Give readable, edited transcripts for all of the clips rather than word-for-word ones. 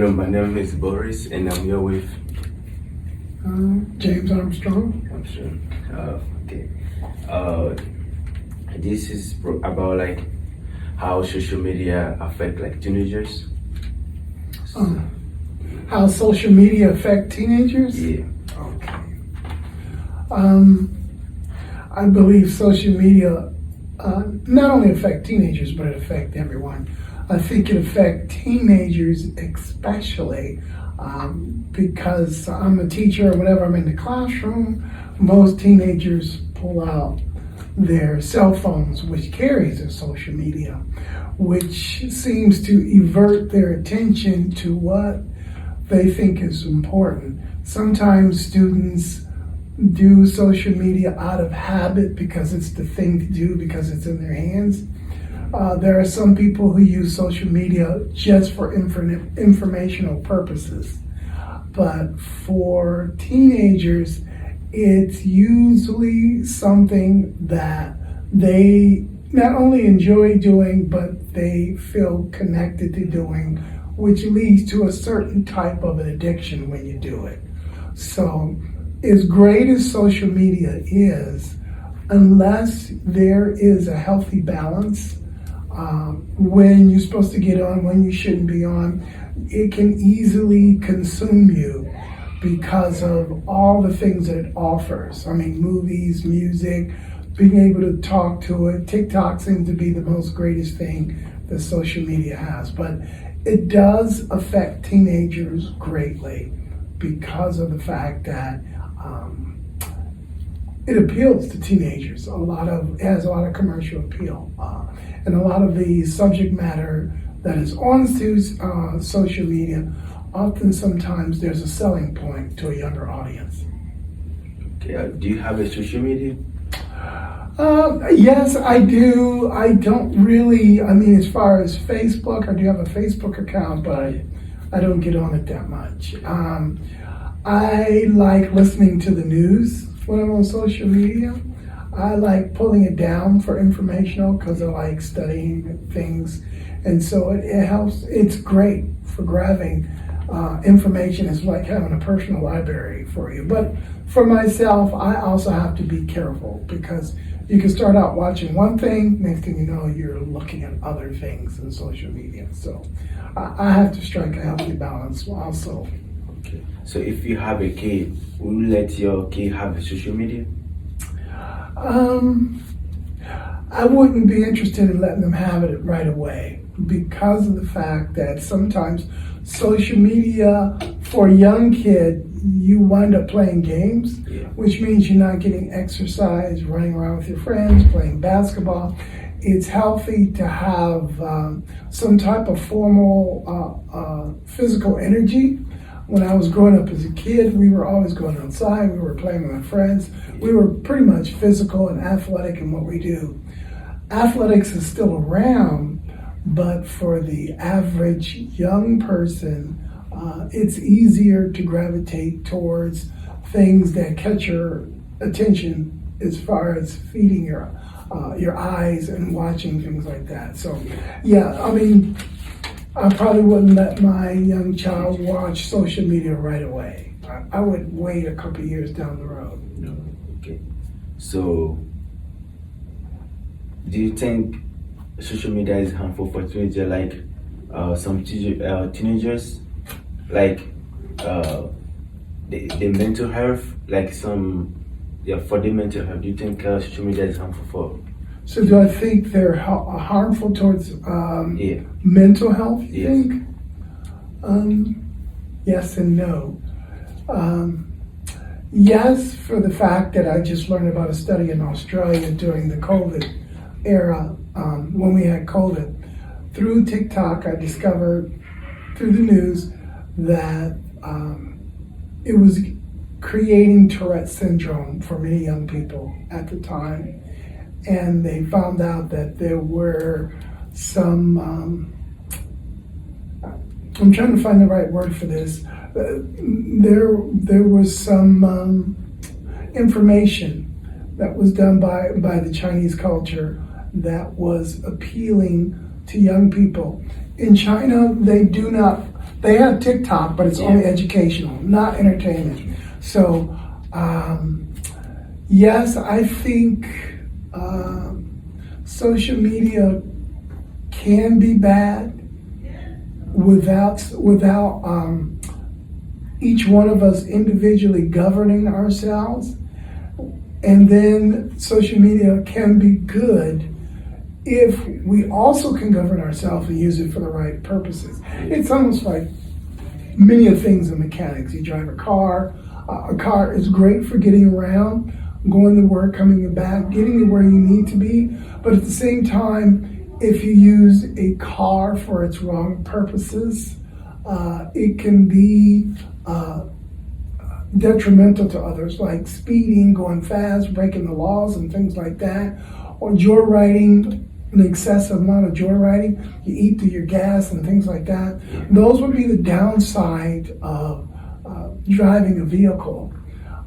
Hello, my name is Boris, and I'm here with James Armstrong. Okay. This is about like how social media affect like teenagers. How social media affect teenagers? Yeah. Okay. I believe social media not only affect teenagers, but it affect everyone. I think it affect teenagers especially because I'm a teacher or whatever, I'm in the classroom, most teenagers pull out their cell phones, which carries their social media, which seems to divert their attention to what they think is important. Sometimes students do social media out of habit because it's the thing to do, because it's in their hands. There are some people who use social media just for informational purposes. But for teenagers, it's usually something that they not only enjoy doing, but they feel connected to doing, which leads to a certain type of an addiction when you do it. So, as great as social media is, unless there is a healthy balance, when you're supposed to get on, when you shouldn't be on, it can easily consume you because of all the things that it offers. I mean, movies, music, being able to talk to it. TikTok seems to be the most greatest thing that social media has. But it does affect teenagers greatly because of the fact that it appeals to teenagers. It has a lot of commercial appeal. And a lot of the subject matter that is on social media, often sometimes there's a selling point to a younger audience. Okay. Do you have a social media? Yes, I do. I don't really, as far as Facebook, I do have a Facebook account, but I don't get on it that much. I like listening to the news when I'm on social media. I like pulling it down for informational because I like studying things. And so it helps. It's great for grabbing information. It's like having a personal library for you. But for myself, I also have to be careful because you can start out watching one thing, next thing you know, you're looking at other things in social media. So I have to strike a healthy balance also. Okay. So if you have a kid, will you let your kid have a social media? I wouldn't be interested in letting them have it right away because of the fact that sometimes social media for a young kid, you wind up playing games, which means you're not getting exercise, running around with your friends, playing basketball. It's healthy to have some type of formal physical energy. When I was growing up as a kid, we were always going outside, we were playing with my friends. We were pretty much physical and athletic in what we do. Athletics is still around, but for the average young person, it's easier to gravitate towards things that catch your attention as far as feeding your eyes and watching things like that. So, yeah, I probably wouldn't let my young child watch social media right away. I would wait a couple of years down the road. No. Okay. So, do you think social media is harmful for teenagers? Like some teenagers, like the mental health, like for the mental health. Do you think social media is harmful for? So do I think they're harmful towards mental health, you think? Yes and no. Yes, for the fact that I just learned about a study in Australia during the COVID era, when we had COVID. Through TikTok, I discovered through the news that it was creating Tourette syndrome for many young people at the time. And they found out that there were some, I'm trying to find the right word for this. There was some information that was done by the Chinese culture that was appealing to young people. In China, they do not They have TikTok, but it's only educational, not entertainment. So, yes, I think social media can be bad without each one of us individually governing ourselves. And then social media can be good if we also can govern ourselves and use it for the right purposes. It's almost like many of things in mechanics. You drive a car is great for getting around, going to work, coming back, getting to where you need to be. But at the same time, if you use a car for its wrong purposes, it can be detrimental to others, like speeding, going fast, breaking the laws and things like that, or joyriding, an excessive amount of joyriding. You eat through your gas and things like that. Those would be the downside of driving a vehicle.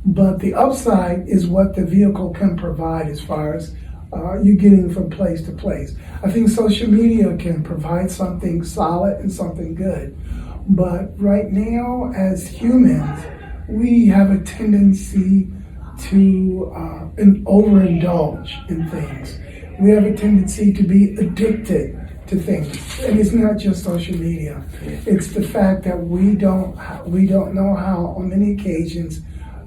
But the upside is what the vehicle can provide as far as you getting from place to place. I think social media can provide something solid and something good. But right now, as humans, we have a tendency to overindulge in things. We have a tendency to be addicted to things, and it's not just social media. It's the fact that we don't know how, on many occasions,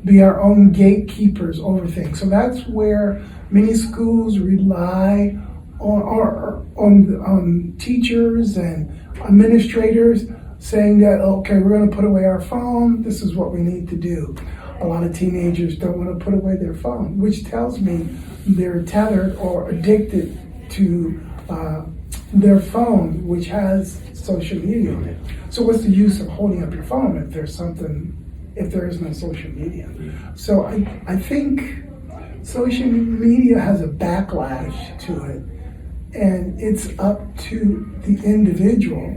be our own gatekeepers over things. So that's where many schools rely on teachers and administrators saying that, okay, we're going to put away our phone. This is what we need to do. A lot of teenagers don't want to put away their phone, which tells me they're tethered or addicted to their phone, which has social media on it. So what's the use of holding up your phone if there is no social media? So I think social media has a backlash to it, and it's up to the individual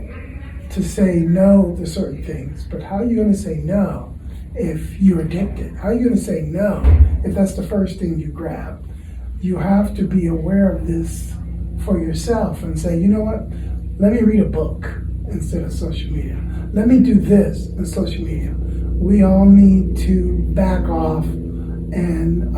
to say no to certain things. But how are you going to say no if you're addicted? How are you going to say no if that's the first thing you grab? You have to be aware of this for yourself and say, you know what? Let me read a book instead of social media. Let me do this in social media. We all need to back off and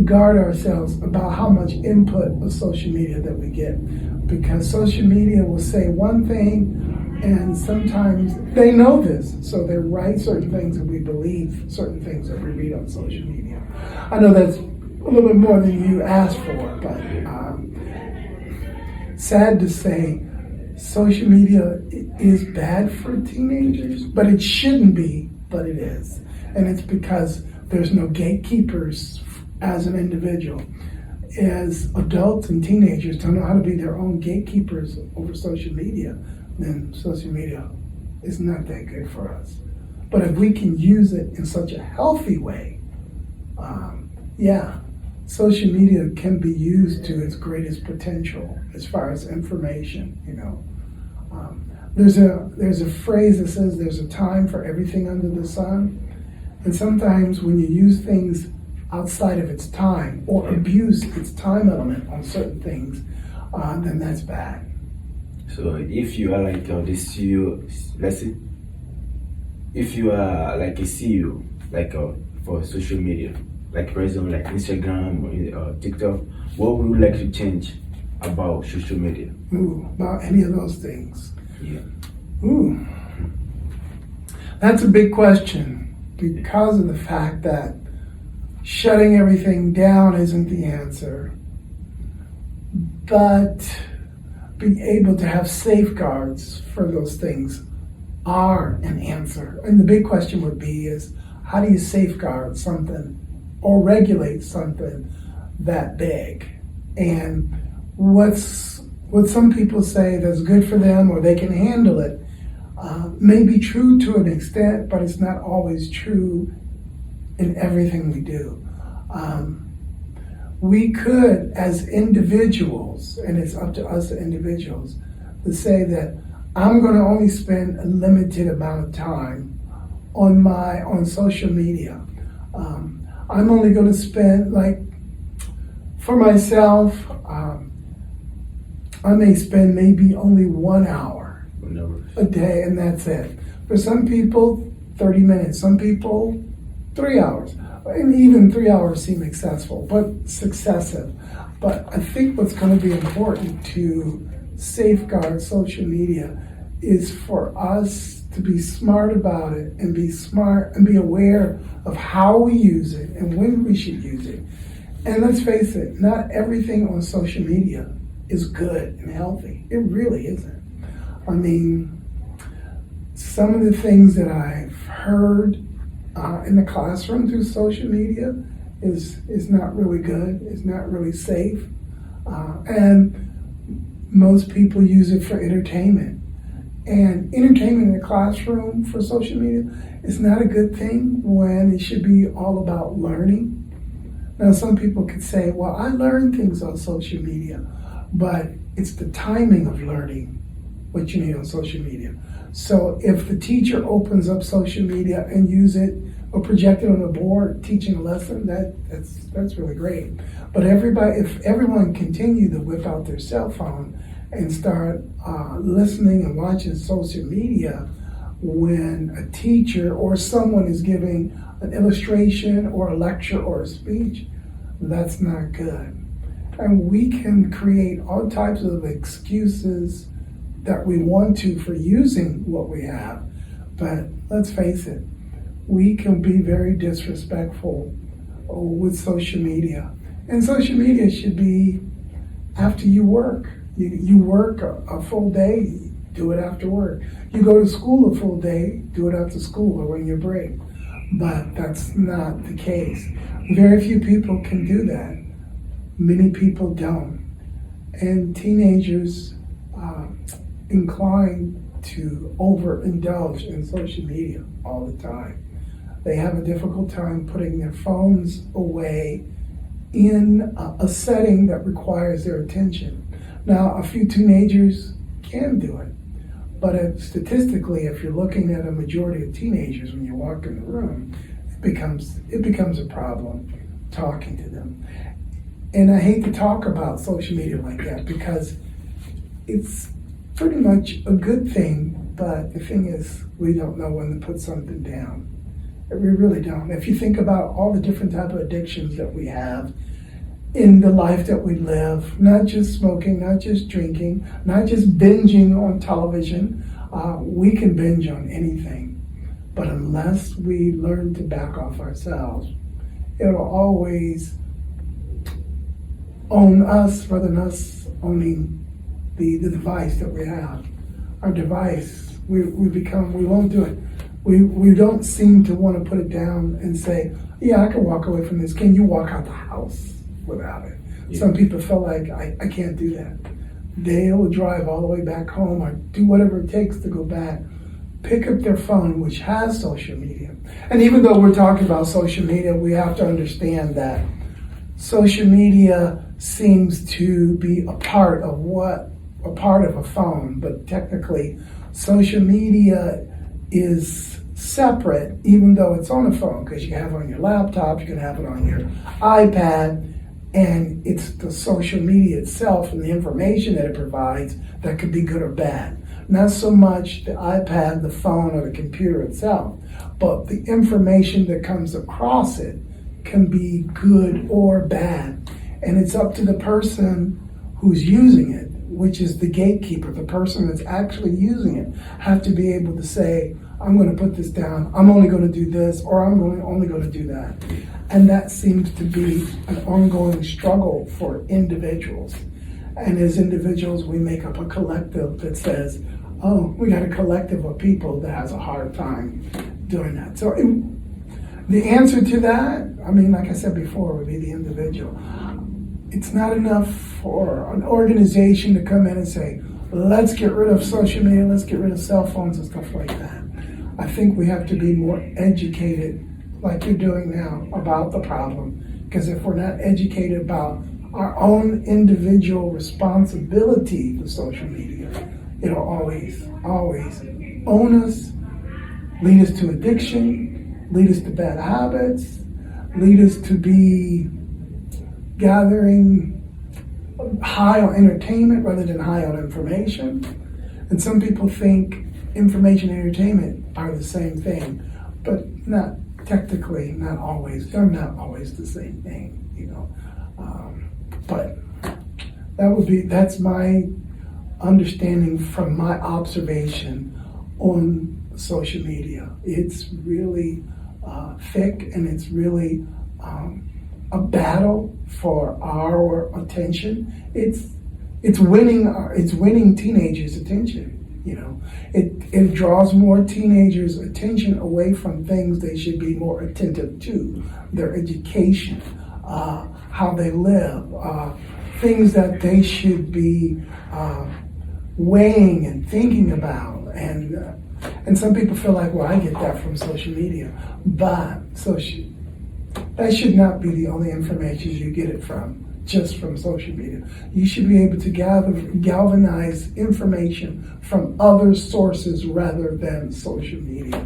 guard ourselves about how much input of social media that we get, because social media will say one thing, and sometimes they know this, so they write certain things and we believe certain things that we read on social media. I know that's a little bit more than you asked for, but sad to say, social media is bad for teenagers, but it shouldn't be, but it is. And it's because there's no gatekeepers as an individual. As adults and teenagers don't know how to be their own gatekeepers over social media, then social media is not that good for us. But if we can use it in such a healthy way, social media can be used to its greatest potential as far as information. There's a phrase that says there's a time for everything under the sun, and sometimes when you use things outside of its time or abuse its time element on certain things, then that's bad. So if you are like the CEO, let's say, if you are like a CEO, like for social media, like for example, like Instagram or TikTok, what would you like to change about social media? About any of those things? Yeah. That's a big question, because of the fact that shutting everything down isn't the answer, but being able to have safeguards for those things are an answer. And the big question would be is, how do you safeguard something or regulate something that big? And what some people say that's good for them or they can handle it may be true to an extent, but it's not always true in everything we do. We could, as individuals, and it's up to us as individuals, to say that I'm going to only spend a limited amount of time on social media. I'm only going to spend, like, for myself, I may spend maybe only 1 hour No. a day, and that's it. For some people, 30 minutes. Some people, 3 hours. And even 3 hours seem excessive, but successive. But I think what's going to be important to safeguard social media is for us to be smart about it and be smart and be aware of how we use it and when we should use it. And let's face it, not everything on social media is good and healthy. It really isn't. I mean, some of the things that I've heard in the classroom through social media is not really good. It's not really safe. And most people use it for entertainment. And entertainment in the classroom for social media is not a good thing when it should be all about learning. Now, some people could say, well, I learn things on social media, but it's the timing of learning what you need on social media. So if the teacher opens up social media and use it or project it on a board teaching a lesson, that's really great. But if everyone continued to whip out their cell phone and start listening and watching social media when a teacher or someone is giving an illustration or a lecture or a speech, that's not good. And we can create all types of excuses that we want to for using what we have. But let's face it, we can be very disrespectful with social media. And social media should be after you work. You work a full day, do it after work. You go to school a full day, do it after school or when you break. But that's not the case. Very few people can do that. Many people don't. And teenagers incline to overindulge in social media all the time. They have a difficult time putting their phones away in a setting that requires their attention. Now, a few teenagers can do it, but statistically, if you're looking at a majority of teenagers when you walk in the room, it becomes a problem talking to them. And I hate to talk about social media like that because it's pretty much a good thing, but the thing is, we don't know when to put something down. We really don't. If you think about all the different type of addictions that we have in the life that we live, not just smoking, not just drinking, not just binging on television, we can binge on anything. But unless we learn to back off ourselves, it'll always own us rather than us owning the device that we have. Our device, we won't do it. We don't seem to want to put it down and say, yeah, I can walk away from this. Can you walk out the house without it? Yeah. Some people feel like, I can't do that. They'll drive all the way back home or do whatever it takes to go back, pick up their phone, which has social media. And even though we're talking about social media, we have to understand that social media seems to be a part of a phone, but technically social media is separate, even though it's on a phone, because you have it on your laptop, you can have it on your iPad, and it's the social media itself and the information that it provides that could be good or bad. Not so much the iPad, the phone, or the computer itself, but the information that comes across it can be good or bad. And it's up to the person who's using it, which is the gatekeeper, the person that's actually using it, have to be able to say, I'm going to put this down, I'm only going to do this, or I'm only going to do that. And that seems to be an ongoing struggle for individuals. And as individuals, we make up a collective that says, oh, we got a collective of people that has a hard time doing that. So the answer to that, I mean, like I said before, would be the individual. It's not enough for an organization to come in and say, let's get rid of social media, let's get rid of cell phones and stuff like that. I think we have to be more educated, like you're doing now, about the problem. Because if we're not educated about our own individual responsibility for social media, it'll always own us, lead us to addiction, lead us to bad habits, lead us to be gathering high on entertainment rather than high on information. And some people think information and entertainment are the same thing, but not technically, not always. They're not always the same thing, you know. But that's my understanding from my observation on social media. It's really thick, and it's really a battle for our attention. It's winning teenagers' attention. You know, it draws more teenagers' attention away from things they should be more attentive to: their education, how they live, things that they should be weighing and thinking about. And some people feel like, well, I get that from social media, but that should not be the only information you get it from, just from social media. You should be able to galvanize information from other sources rather than social media.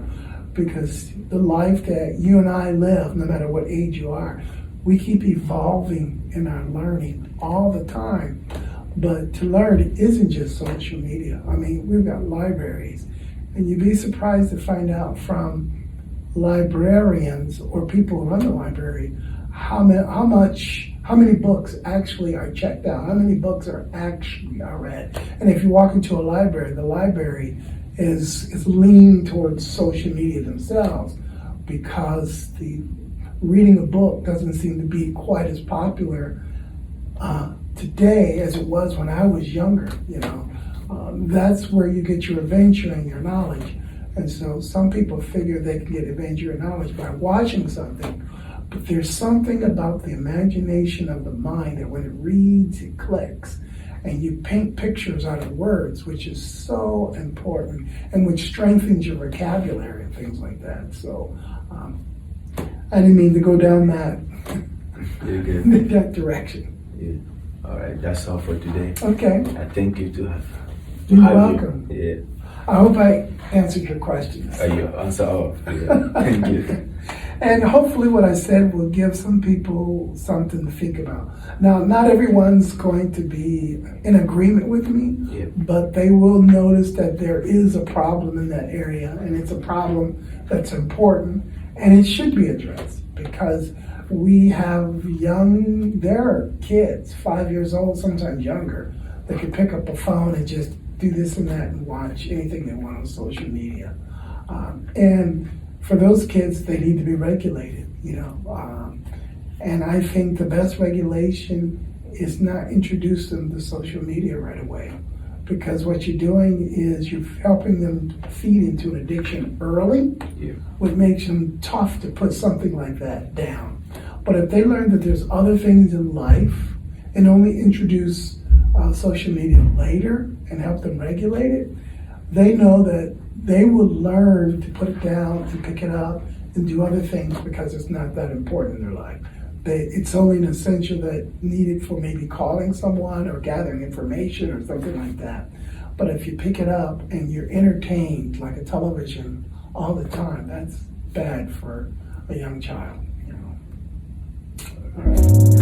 Because the life that you and I live, no matter what age you are, we keep evolving in our learning all the time. But to learn, it isn't just social media. I mean, we've got libraries, and you'd be surprised to find out from librarians or people who run the library how many books actually are checked out, how many books are actually read. And if you walk into a library, the library is leaning towards social media themselves, because the reading a book doesn't seem to be quite as popular today as it was when I was younger. You know, that's where you get your adventure and your knowledge. And so some people figure they can get adventure and knowledge by watching something. But there's something about the imagination of the mind that when it reads, it clicks. And you paint pictures out of words, which is so important, and which strengthens your vocabulary and things like that. So I didn't mean to go down that direction. Yeah. All right, that's all for today. Okay. I thank you to have. You're welcome. Yeah. I hope I answered your questions. You answer all. Yeah. Thank you. And hopefully what I said will give some people something to think about. Now, not everyone's going to be in agreement with me, Yeah. but they will notice that there is a problem in that area, and it's a problem that's important, and it should be addressed, because we have there are kids, 5 years old, sometimes younger, that can pick up a phone and just do this and that and watch anything they want on social media. And for those kids, they need to be regulated, you know. And I think the best regulation is not introduce them to social media right away, because what you're doing is you're helping them feed into an addiction early, Yeah. which makes them tough to put something like that down. But if they learn that there's other things in life and only introduce social media later and help them regulate it, they know that they will learn to put it down and pick it up and do other things, because it's not that important in their life. It's only an essential that needed for maybe calling someone or gathering information or something like that. But if you pick it up and you're entertained like a television all the time, that's bad for a young child, you know. All right.